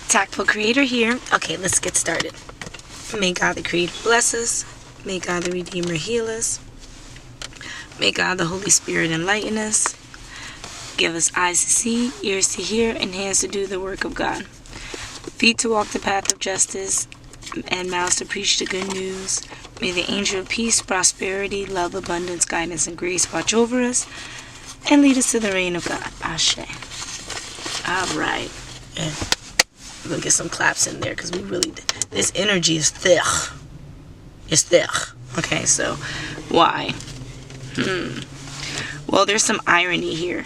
TAKful Creator here. Okay, let's get started. May God the Creator bless us. May God the Redeemer heal us. May God the Holy Spirit enlighten us. Give us eyes to see, ears to hear, and hands to do the work of God. Feet to walk the path of justice, and mouths to preach the good news. May the angel of peace, prosperity, love, abundance, guidance, and grace watch over us and lead us to the reign of God. Ashe. Alright. Yeah. We're going to get some claps in there because we really... This energy is thick. It's thick. Okay, so why? Well, there's some irony here.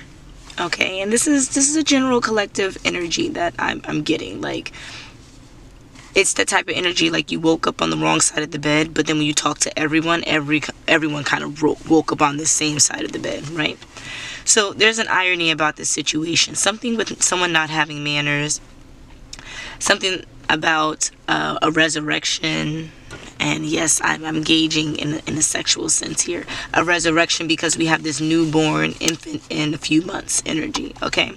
Okay, and this is a general collective energy that I'm getting. Like, it's the type of energy like you woke up on the wrong side of the bed, but then when you talk to everyone, everyone kind of woke up on the same side of the bed, right? So there's an irony about this situation. Something with someone not having manners. Something about a resurrection. And yes, I'm engaging in a sexual sense here. A resurrection because we have this newborn infant in a few months energy. Okay,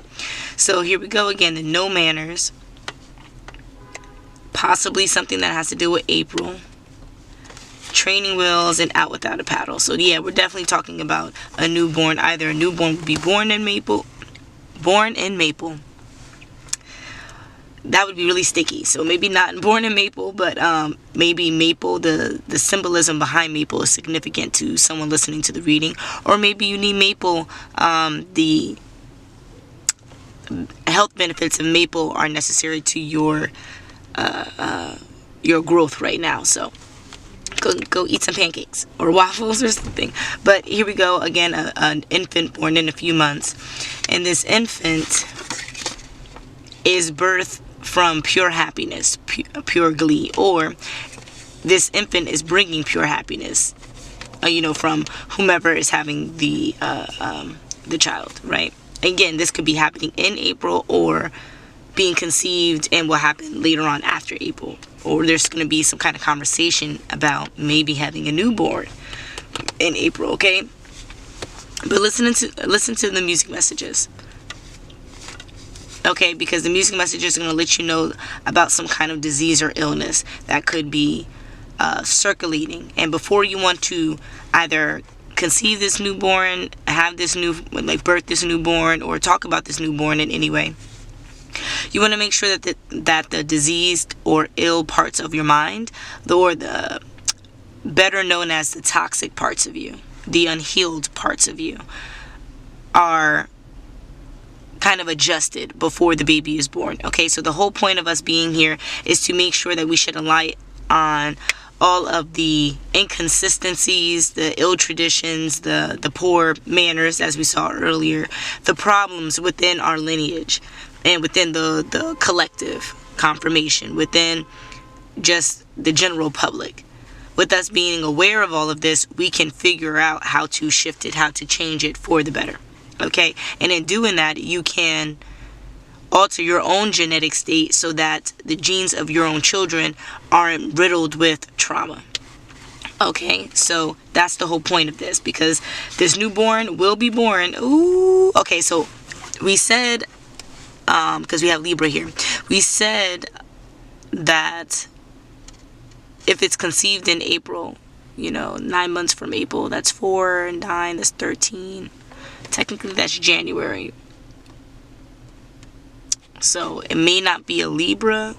so here we go again. The no manners. Possibly something that has to do with April. Training wheels and out without a paddle. So yeah, we're definitely talking about a newborn. Either a newborn would be born in Maple. That would be really sticky. So maybe not born in Maple, but maybe Maple, the symbolism behind Maple is significant to someone listening to the reading. Or maybe you need Maple, the health benefits of Maple are necessary to your growth right now. So go eat some pancakes or waffles or something. But here we go again, an infant born in a few months. And this infant is birthed from pure happiness, pure glee, or this infant is bringing pure happiness, from whomever is having the child, right? Again, this could be happening in April or being conceived and will happen later on after April, or there's going to be some kind of conversation about maybe having a newborn in April, okay? But listen to the music messages. Okay, because the music messages are going to let you know about some kind of disease or illness that could be circulating. And before you want to either conceive this newborn, have this birth this newborn, or talk about this newborn in any way, you want to make sure that the diseased or ill parts of your mind, or the better known as the toxic parts of you, the unhealed parts of you, are kind of adjusted before the baby is born. Okay, so the whole point of us being here is to make sure that we shed a light on all of the inconsistencies, the ill traditions, the poor manners, as we saw earlier, the problems within our lineage and within the collective confirmation, within just the general public. With us being aware of all of this, we can figure out how to shift it, how to change it for the better. Okay, and in doing that, you can alter your own genetic state so that the genes of your own children aren't riddled with trauma. Okay, so that's the whole point of this, because this newborn will be born. Ooh, okay, so we said, because we have Libra here, we said that if it's conceived in April, 9 months from April, that's 4 and 9, that's 13. Technically, that's January. So it may not be a Libra.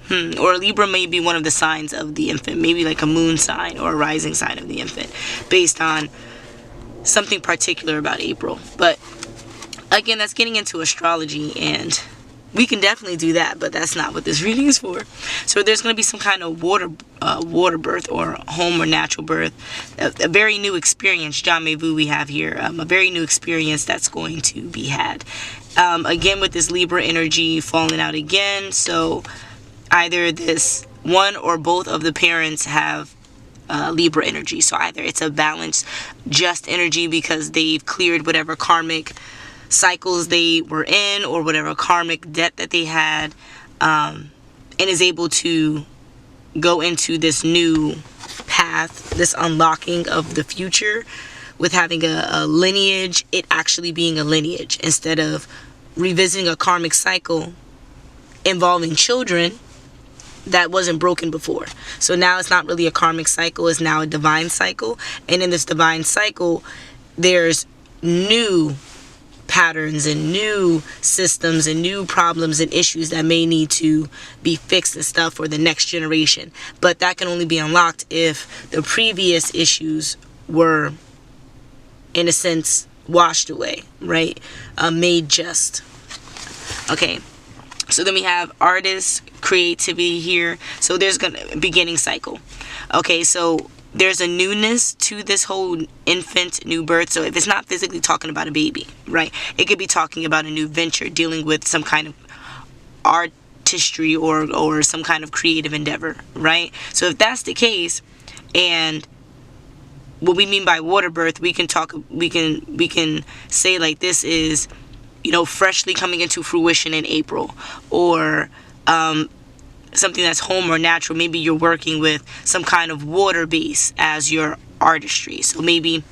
Or a Libra may be one of the signs of the infant. Maybe like a moon sign or a rising sign of the infant, based on something particular about April. But again, that's getting into astrology, and we can definitely do that, but that's not what this reading is for. So there's going to be some kind of water birth, or home or natural birth. A very new experience, jamais vu, we have here. A very new experience that's going to be had. Again, with this Libra energy falling out again. So either this one or both of the parents have Libra energy. So either it's a balanced, just energy because they've cleared whatever karmic cycles they were in, or whatever karmic debt that they had, and is able to go into this new path, this unlocking of the future, with having a lineage, it actually being a lineage, instead of revisiting a karmic cycle involving children that wasn't broken before. So now it's not really a karmic cycle, it's now a divine cycle. And in this divine cycle, there's new patterns and new systems and new problems and issues that may need to be fixed and stuff for the next generation. But that can only be unlocked if the previous issues were, in a sense, washed away, right? Made just. Okay. So then we have artists, creativity here. So there's gonna beginning cycle. Okay, so there's a newness to this whole infant, new birth. So if it's not physically talking about a baby, right? It could be talking about a new venture, dealing with some kind of artistry or some kind of creative endeavor, right? So if that's the case, and what we mean by water birth, we can say like this is, you know, freshly coming into fruition in April, or something that's home or natural. Maybe you're working with some kind of water base as your artistry. So maybe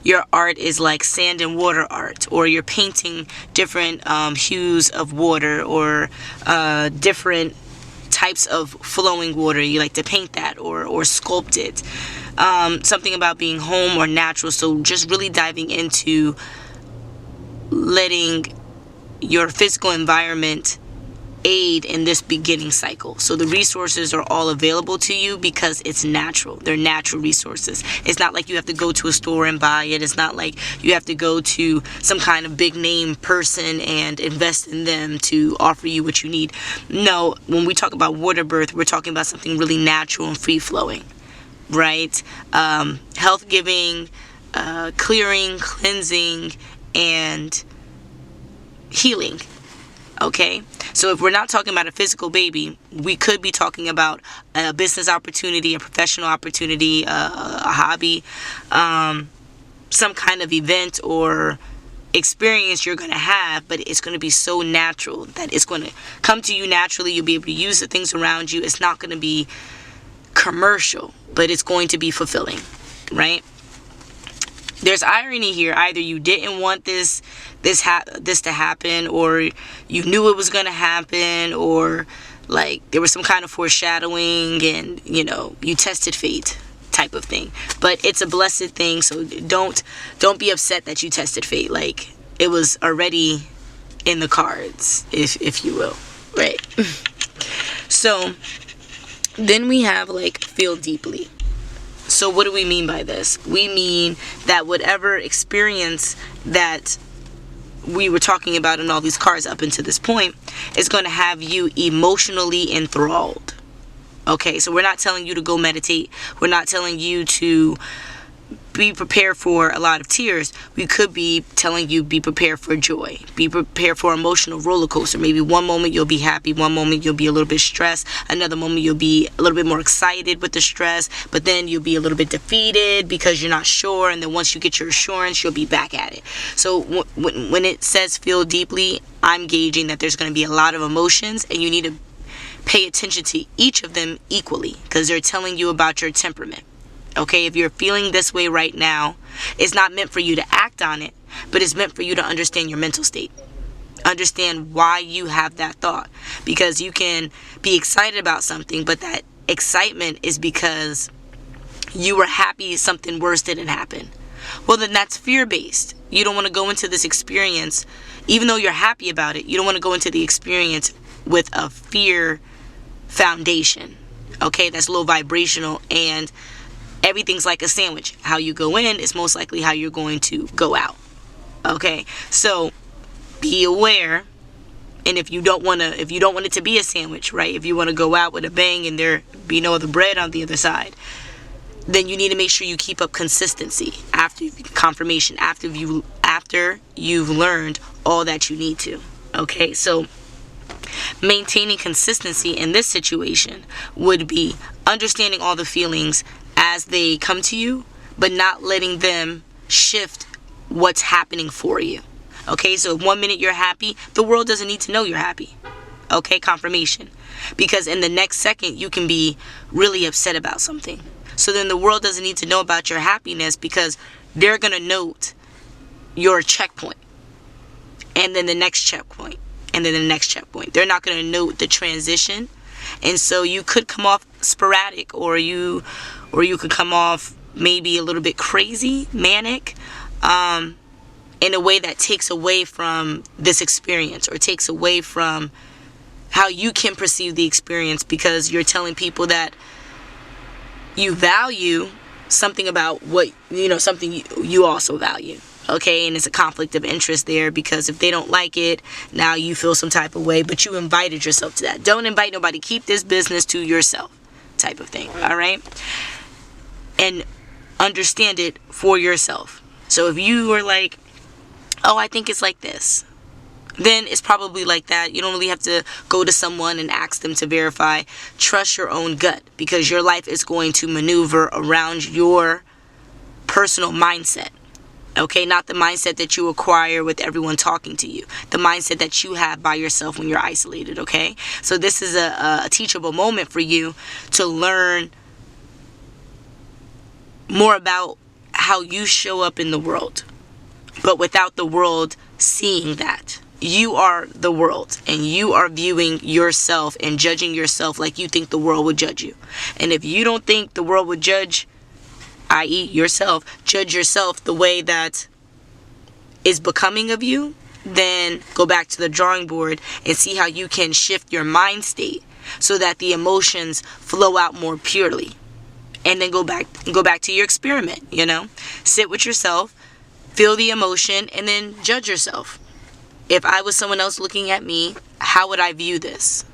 your art is like sand and water art, or you're painting different hues of water, or different types of flowing water. You like to paint that or sculpt it. Something about being home or natural. So just really diving into letting your physical environment aid in this beginning cycle. So the resources are all available to you because it's natural. They're natural resources. It's not like you have to go to a store and buy it. It's not like you have to go to some kind of big name person and invest in them to offer you what you need. No, when we talk about water birth, we're talking about something really natural and free flowing, right? Health giving, clearing, cleansing, and healing. Okay, so if we're not talking about a physical baby, we could be talking about a business opportunity, a professional opportunity, a hobby, some kind of event or experience you're going to have, but it's going to be so natural that it's going to come to you naturally. You'll be able to use the things around you. It's not going to be commercial, but it's going to be fulfilling, right? There's irony here. Either you didn't want this to happen, or you knew it was going to happen, or like there was some kind of foreshadowing and, you know, you tested fate type of thing. But it's a blessed thing, so don't be upset that you tested fate. Like, it was already in the cards, if you will, right? So then we have like feel deeply. So what do we mean by this? We mean that whatever experience that we were talking about in all these cards up until this point is going to have you emotionally enthralled. Okay, so we're not telling you to go meditate. We're not telling you to be prepared for a lot of tears. We could be telling you be prepared for joy. Be prepared for emotional roller coaster. Maybe one moment you'll be happy, one moment you'll be a little bit stressed, another moment you'll be a little bit more excited with the stress, but then you'll be a little bit defeated because you're not sure, and then once you get your assurance, you'll be back at it. So when it says feel deeply, I'm gauging that there's going to be a lot of emotions, and you need to pay attention to each of them equally, because they're telling you about your temperament. Okay, if you're feeling this way right now, it's not meant for you to act on it, but it's meant for you to understand your mental state. Understand why you have that thought. Because you can be excited about something, but that excitement is because you were happy something worse didn't happen. Well, then that's fear-based. You don't want to go into this experience, even though you're happy about it, you don't want to go into the experience with a fear foundation. Okay, that's low vibrational, and everything's like a sandwich. How you go in is most likely how you're going to go out. Okay, so be aware. And if you don't want it to be a sandwich, right? If you want to go out with a bang and there be no other bread on the other side, then you need to make sure you keep up consistency after confirmation, after you've learned all that you need to. Okay, so maintaining consistency in this situation would be understanding all the feelings as they come to you, but not letting them shift what's happening for you. Okay, so if 1 minute you're happy, the world doesn't need to know you're happy. Okay, confirmation. Because in the next second, you can be really upset about something. So then the world doesn't need to know about your happiness, because they're going to note your checkpoint. And then the next checkpoint. and then the next checkpoint. They're not going to note the transition. And so you could come off sporadic, or you could come off maybe a little bit crazy, manic, in a way that takes away from this experience, or takes away from how you can perceive the experience, because you're telling people that you value something about what, something you also value. Okay, and it's a conflict of interest there, because if they don't like it, now you feel some type of way, but you invited yourself to that. Don't invite nobody. Keep this business to yourself, type of thing. All right, and understand it for yourself. So if you are like, oh, I think it's like this, then it's probably like that. You don't really have to go to someone and ask them to verify. Trust your own gut, because your life is going to maneuver around your personal mindset. Okay, not the mindset that you acquire with everyone talking to you. The mindset that you have by yourself when you're isolated, okay? So this is a teachable moment for you to learn more about how you show up in the world, but without the world seeing that. You are the world, and you are viewing yourself and judging yourself like you think the world would judge you. And if you don't think the world would judge, i.e. yourself, judge yourself the way that is becoming of you, then go back to the drawing board and see how you can shift your mind state so that the emotions flow out more purely. And then go back to your experiment, Sit with yourself, feel the emotion, and then judge yourself. If I was someone else looking at me, how would I view this?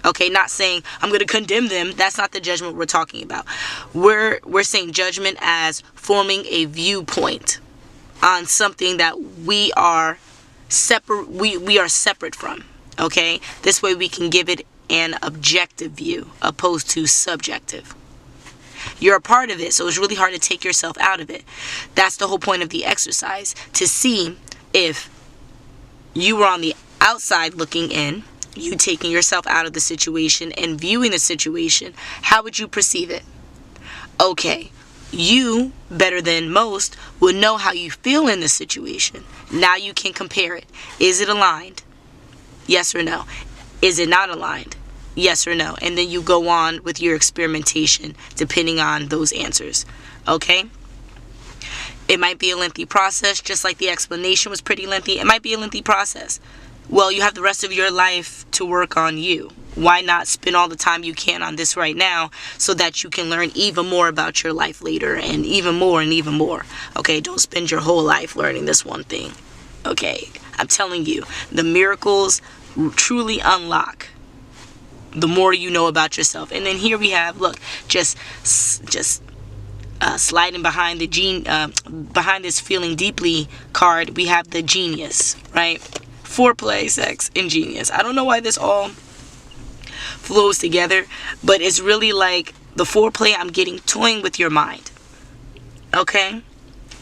Okay, not saying I'm going to condemn them. That's not the judgment we're talking about. We're saying judgment as forming a viewpoint on something that we are separate. We are separate from. Okay, this way we can give it an objective view opposed to subjective. You're a part of it, so it's really hard to take yourself out of it. That's the whole point of the exercise, to see if you were on the outside looking in, you taking yourself out of the situation and viewing the situation, how would you perceive it? Okay, you, better than most, would know how you feel in the situation. Now you can compare it. Is it aligned? Yes or no? Is it not aligned? Yes or no? And then you go on with your experimentation depending on those answers. Okay? It might be a lengthy process, just like the explanation was pretty lengthy. It might be a lengthy process. Well, you have the rest of your life to work on you. Why not spend all the time you can on this right now so that you can learn even more about your life later, and even more and even more. Okay, don't spend your whole life learning this one thing. Okay, I'm telling you, the miracles truly unlock the more you know about yourself. And then here we have, look, just sliding behind behind this feeling deeply card, we have the genius, right? Foreplay, sex, and genius. I don't know why this all flows together, but it's really like the foreplay. I'm getting toying with your mind, okay?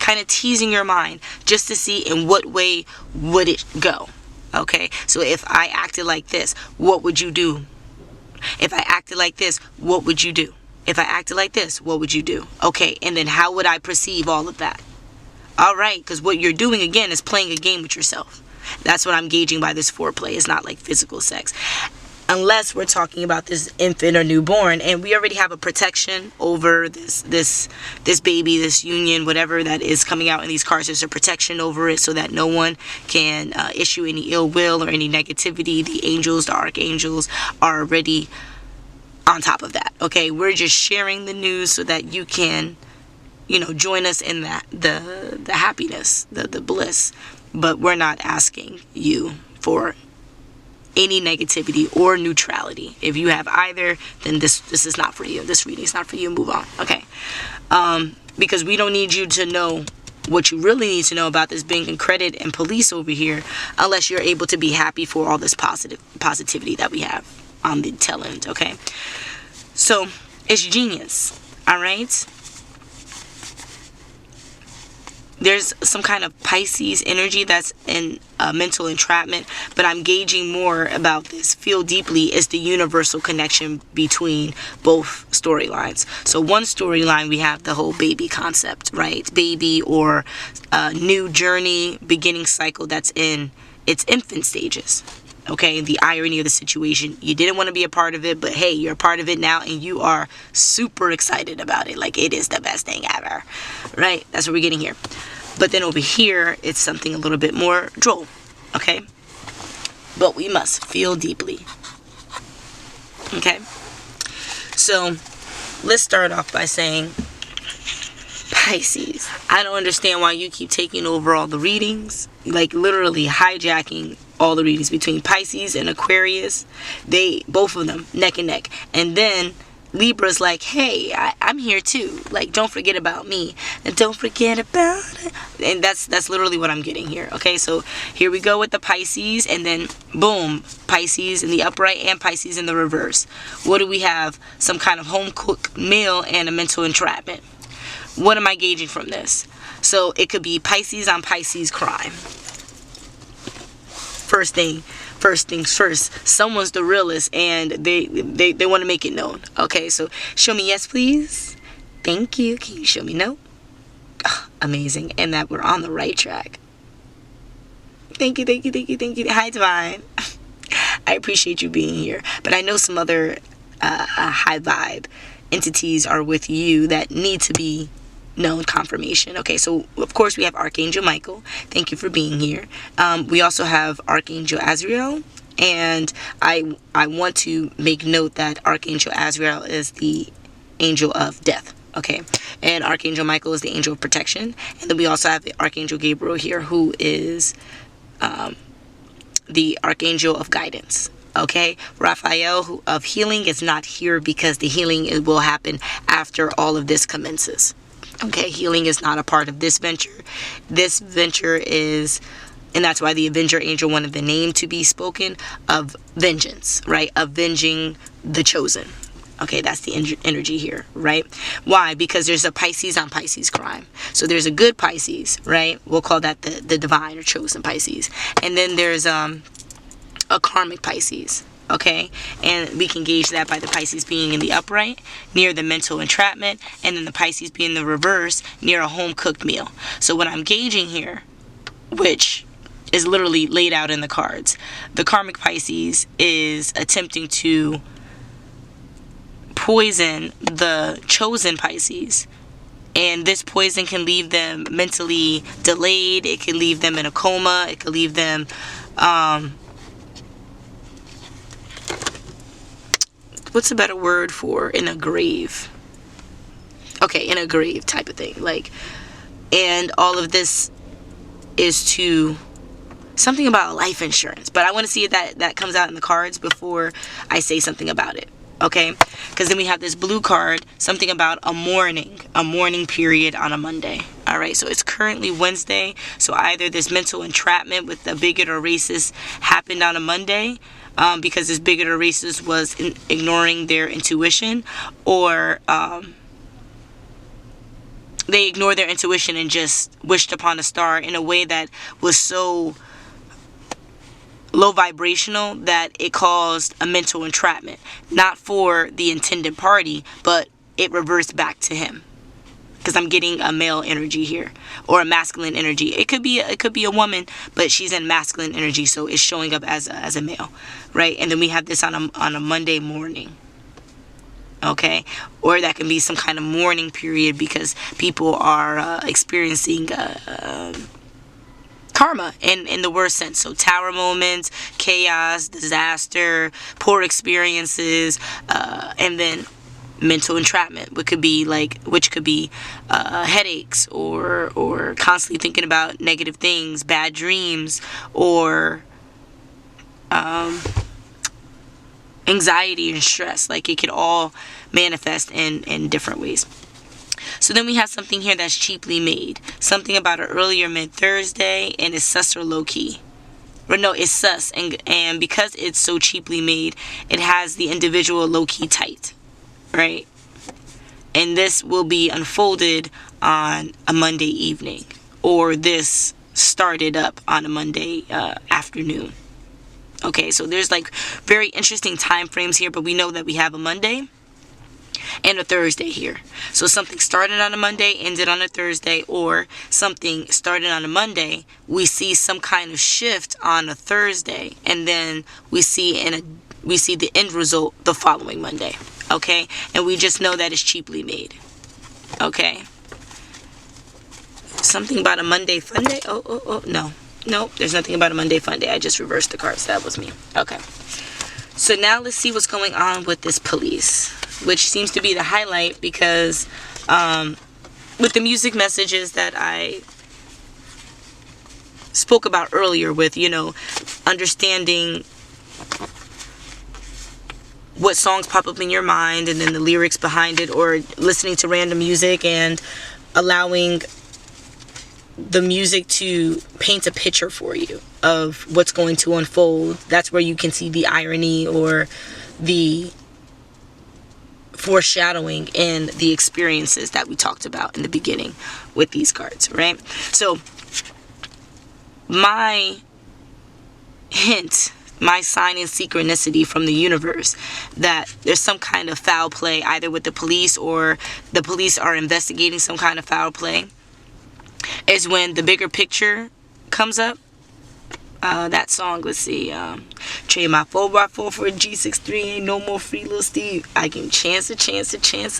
Kind of teasing your mind just to see in what way would it go, okay? So if I acted like this, what would you do? If I acted like this, what would you do? If I acted like this, what would you do? Okay, and then how would I perceive all of that? All right, because what you're doing, again, is playing a game with yourself. That's what I'm gauging by this foreplay. It's not like physical sex. Unless we're talking about this infant or newborn, and we already have a protection over this baby, this union, whatever that is coming out in these cards. There's a protection over it so that no one can issue any ill will or any negativity. The angels, the archangels are already on top of that. Okay, we're just sharing the news so that you can, join us in that the happiness, the bliss. But we're not asking you for any negativity or neutrality. If you have either, then this is not for you. This reading is not for you. Move on. Okay. Because we don't need you to know what you really need to know about this bank and credit and police over here, unless you're able to be happy for all this positivity that we have on the tail end. Okay. So it's genius. All right. There's some kind of Pisces energy that's in mental entrapment, but I'm gauging more about this. Feel deeply is the universal connection between both storylines. So one storyline, we have the whole baby concept, right? Baby or new journey, beginning cycle that's in its infant stages. Okay, the irony of the situation. You didn't want to be a part of it, but hey, you're a part of it now, and you are super excited about it. Like, it is the best thing ever, right? That's what we're getting here. But then over here, it's something a little bit more droll, okay? But we must feel deeply, okay? So, let's start off by saying, Pisces, I don't understand why you keep taking over all the readings, like literally hijacking all the readings between Pisces and Aquarius. They, both of them, neck and neck. And then Libra's like, hey, I'm here too. Like, don't forget about me. And don't forget about it. And that's literally what I'm getting here. Okay, so here we go with the Pisces. And then, boom, Pisces in the upright and Pisces in the reverse. What do we have? Some kind of home-cooked meal and a mental entrapment. What am I gauging from this? So it could be Pisces on Pisces crime. First things first, someone's the realist and they want to make it known. Okay, so show me yes, please. Thank you. Can you show me no? Oh, amazing. And that we're on the right track. Thank you. Hi, Divine. I appreciate you being here. But I know some other high vibe entities are with you that need to be known confirmation. Okay, so of course we have Archangel Michael. Thank you for being here. We also have Archangel Azrael, and I want to make note that Archangel Azrael is the angel of death. Okay, and Archangel Michael is the angel of protection, and then we also have the Archangel Gabriel here, who is the archangel of guidance. Okay, Rafael of healing is not here because the healing will happen after all of this commences. Okay, healing is not a part of this venture. This venture is, and that's why the Avenger Angel wanted the name to be spoken, of vengeance, right? Avenging the chosen. Okay, that's the energy here, right? Why? Because there's a Pisces on Pisces crime. So there's a good Pisces, right? We'll call that the divine or chosen Pisces. And then there's a karmic Pisces. Okay, and we can gauge that by the Pisces being in the upright near the mental entrapment, and then the Pisces being in the reverse near a home cooked meal. So what I'm gauging here, which is literally laid out in the cards, the karmic Pisces is attempting to poison the chosen Pisces, and this poison can leave them mentally delayed. It can leave them in a coma. It could leave them what's a better word for, in a grave? Okay, in a grave type of thing. Like, and all of this is to something about life insurance. But I want to see if that comes out in the cards before I say something about it. Okay? Because then we have this blue card, something about a mourning period on a Monday. Alright, so it's currently Wednesday. So either this mental entrapment with the bigot or racist happened on a Monday, because this bigot or racist was ignoring their intuition, or they ignored their intuition and just wished upon a star in a way that was so low vibrational that it caused a mental entrapment, not for the intended party, but it reversed back to him. Because I'm getting a male energy here, or a masculine energy. It could be a woman, but she's in masculine energy, so it's showing up as a male, right? And then we have this on a Monday morning. Okay, or that can be some kind of mourning period because people are experiencing karma in the worst sense. So tower moments, chaos, disaster, poor experiences, and then mental entrapment, which could be headaches, or constantly thinking about negative things, bad dreams, or anxiety and stress. Like, it could all manifest in different ways. So then we have something here that's cheaply made. Something about an earlier mid-Thursday, and it's sus or low-key. Or no, it's sus. And because it's so cheaply made, it has the individual low-key tight. Right? And this will be unfolded on a Monday evening. Or this started up on a Monday afternoon. Okay, so there's like very interesting time frames here, but we know that we have a Monday. and a Thursday here. So something started on a Monday, ended on a Thursday, or something started on a Monday, we see some kind of shift on a Thursday, and then we see the end result the following Monday. Okay? And we just know that it's cheaply made. Okay? Something about a Monday fun day? Oh, no. Nope, there's nothing about a Monday fun day. I just reversed the cards. That was me. Okay. So now let's see what's going on with this police, which seems to be the highlight because with the music messages that I spoke about earlier with, understanding what songs pop up in your mind and then the lyrics behind it, or listening to random music and allowing the music to paint a picture for you of what's going to unfold. That's where you can see the irony or the foreshadowing in the experiences that we talked about in the beginning with these cards, right? So my hint, my sign and synchronicity from the universe that there's some kind of foul play either with the police or the police are investigating some kind of foul play is when the bigger picture comes up. That song, let's see, trade my 4x4 for a G63, ain't no more free little Steve. I give him chance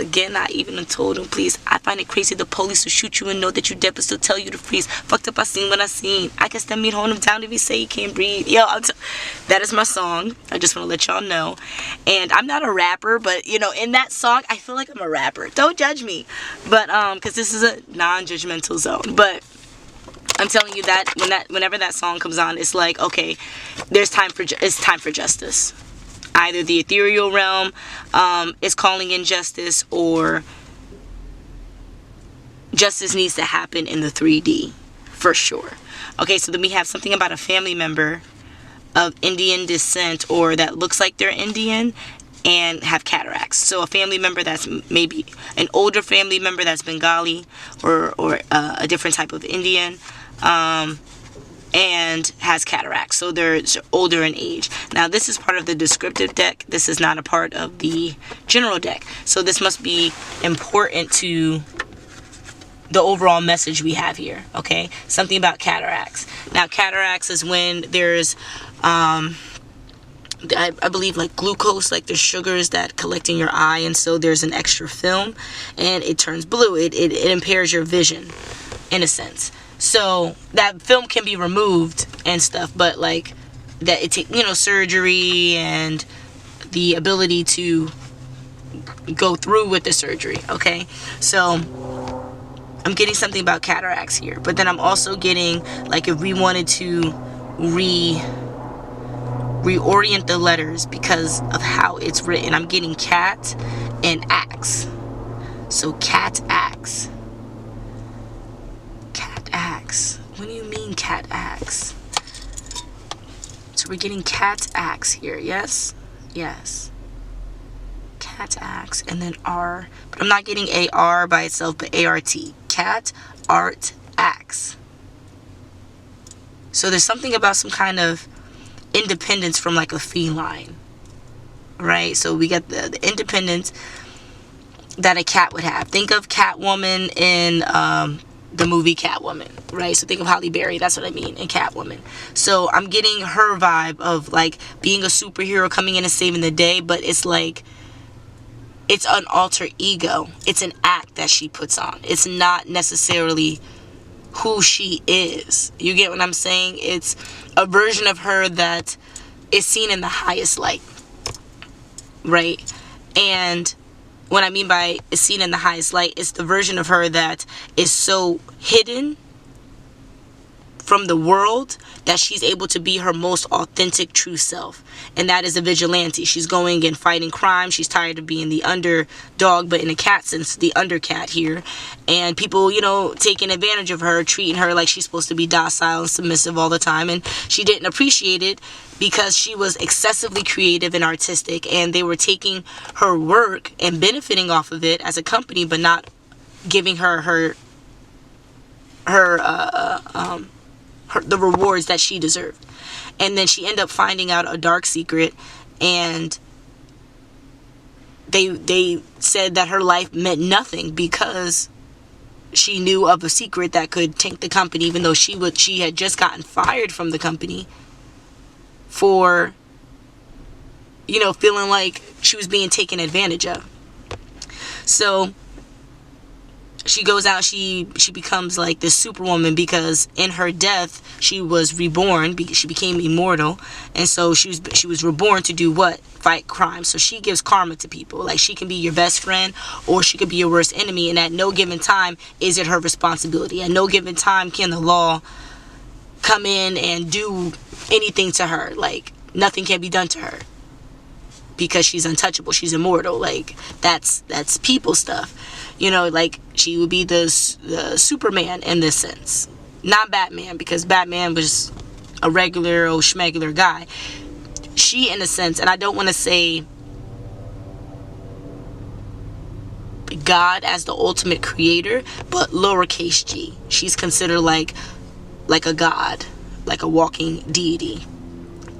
again. I even told him, please, I find it crazy the police will shoot you and know that you dead but still tell you to freeze. Fucked up, I seen what I seen. I guess that mean hold him down if he say he can't breathe. Yo, that is my song. I just want to let y'all know. And I'm not a rapper, but in that song I feel like I'm a rapper. Don't judge me, but because this is a non-judgmental zone. But I'm telling you that whenever that song comes on, it's like, okay, it's time for justice. Either the ethereal realm is calling in justice, or justice needs to happen in the 3D for sure. Okay, so then we have something about a family member of Indian descent, or that looks like they're Indian and have cataracts. So a family member that's maybe an older family member that's Bengali or a different type of Indian, and has cataracts. So they're older in age. Now this is part of the descriptive deck. This is not a part of the general deck. So this must be important to the overall message we have here. Okay, something about cataracts. Now cataracts is when there's I believe like glucose, like there's sugars that collect in your eye, and so there's an extra film and it turns blue. It impairs your vision in a sense. So that film can be removed and stuff, but like that it takes surgery and the ability to go through with the surgery. Okay, so I'm getting something about cataracts here, but then I'm also getting like if we wanted to reorient the letters because of how it's written, I'm getting cat and axe. So cat axe. What do you mean cat axe? So we're getting cat axe here. Yes. Cat axe, and then R, but I'm not getting AR by itself, but ART. Cat art axe. So there's something about some kind of independence from like a feline, right? So we got the independence that a cat would have. Think of Catwoman in the movie Catwoman, right? So think of Halle Berry, that's what I mean, in Catwoman. So I'm getting her vibe of like being a superhero coming in and saving the day, but it's like it's an alter ego. It's an act that she puts on. It's not necessarily who she is. You get what I'm saying? It's a version of her that is seen in the highest light, right? And what I mean by is seen in the highest light, it's the version of her that is so hidden from the world that she's able to be her most authentic true self, and that is a vigilante. She's going and fighting crime. She's tired of being the underdog, but in a cat sense, the undercat here, and people taking advantage of her, treating her like she's supposed to be docile and submissive all the time, and she didn't appreciate it because she was excessively creative and artistic, and they were taking her work and benefiting off of it as a company, but not giving her the rewards that she deserved. And then she ended up finding out a dark secret, and they said that her life meant nothing because she knew of a secret that could tank the company, even though she had just gotten fired from the company for, you know, feeling like she was being taken advantage of. So she goes out, she becomes like this superwoman, because in her death she was reborn, she became immortal, and so she was reborn to do what? Fight crime. So she gives karma to people. Like, she can be your best friend or she could be your worst enemy, and at no given time is it her responsibility. At no given time can the law come in and do anything to her. Like, nothing can be done to her because she's untouchable, she's immortal. Like, that's people stuff, you know. Like, she would be the Superman in this sense, not Batman, because Batman was a regular old schmegular guy. She, in a sense, and I don't want to say God as the ultimate creator, but lowercase g, she's considered like a god, like a walking deity.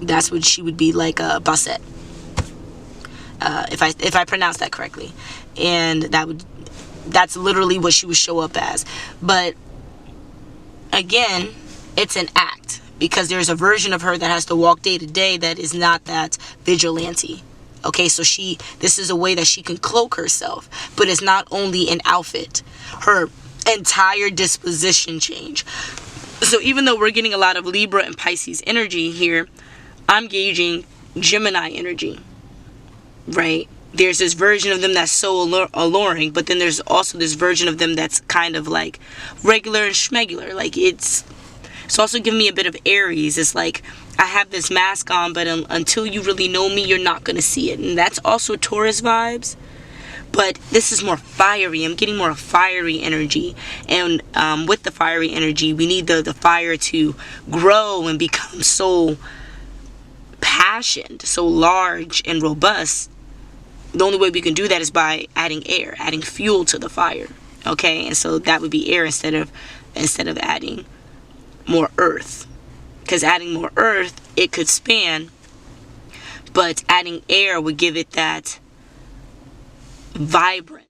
That's what she would be, like a Basset, if I pronounce that correctly. And that's literally what she would show up as. But again, it's an act, because there's a version of her that has to walk day to day that is not that vigilante. Okay, so this is a way that she can cloak herself, but it's not only an outfit, her entire disposition change. So even though we're getting a lot of Libra and Pisces energy here, I'm gauging Gemini energy, right? There's this version of them that's so alluring, but then there's also this version of them that's kind of like regular and schmegular. Like, it's also giving me a bit of Aries. It's like, I have this mask on, but until you really know me, you're not going to see it. And that's also Taurus vibes. But this is more fiery. I'm getting more fiery energy. And with the fiery energy, we need the fire to grow and become so passionate, so large and robust. The only way we can do that is by adding air, adding fuel to the fire. Okay? And so that would be air instead of adding more earth. Because adding more earth, it could span, but adding air would give it that vibrant